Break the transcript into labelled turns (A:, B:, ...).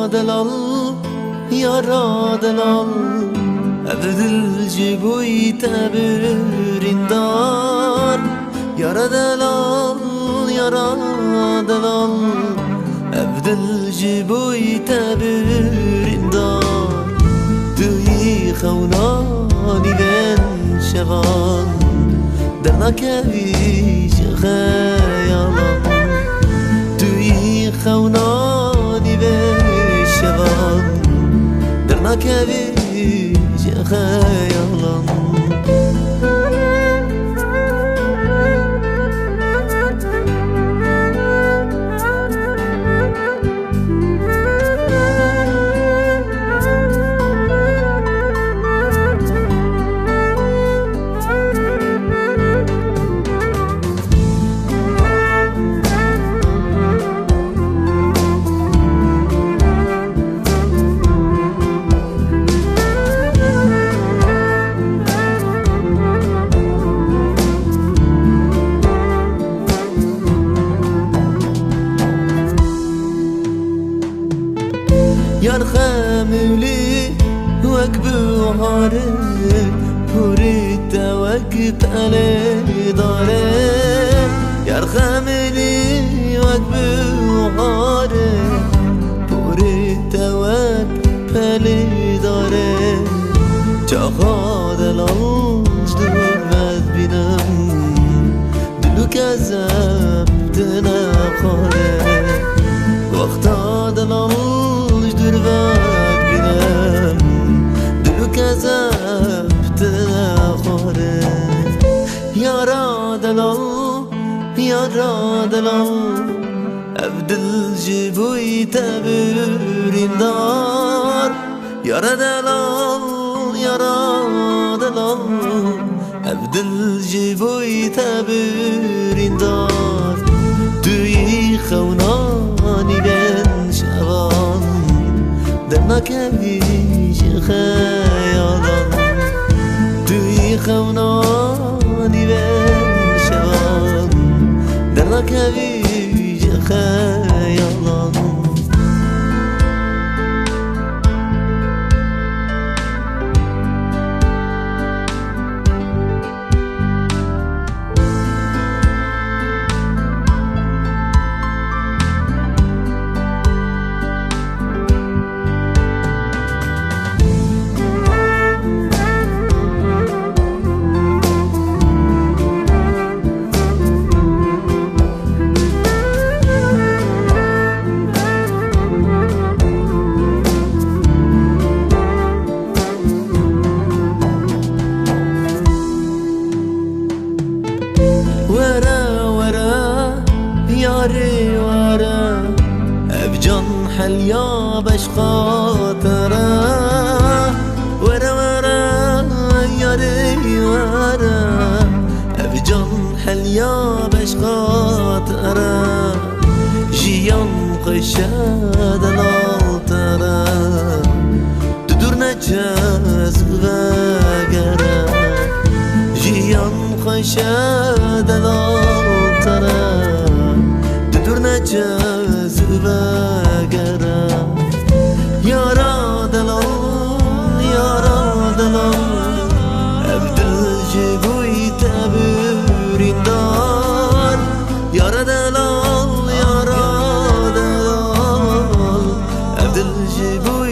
A: دلال یارا دلال ابدل جبوی تبرین دار یارا دلال یارا دلال ابدل جبوی تبرین دار توی خونانی بن شوان در نکویش خیالان توی خونانی بن شوان در نکویش خیالان یار خمولی وک بوهاره پوریت وک تله داره یار خمولی وک بوهاره پوریت وک پله داره چاخا دلانش دورت بینم دلو که زبط نخوره وقتا دلانش دورت بینم دلو که زبط نخوره یارا دلال یارا دلال ابدل جبوی تبرین دار یارا دلال یارا دلال ابدل جبوی تبرین دار توی خونانی بن شوان در نکویش خیالان توی خونانی بن شوان در نکویش خیالان ورا ورا ياري ورا بجن حليا باش خاطره ورا ورا ياري ورا بجن حليا باش خاطره جيان قشاد الالتره تدور نجاز وقره جيان قشاد الالتره تدور نجاز وقره يارا دلال يارا دلال ابدل جبوي تبرين دار يارا دلال يارا دلال ابدل جبوي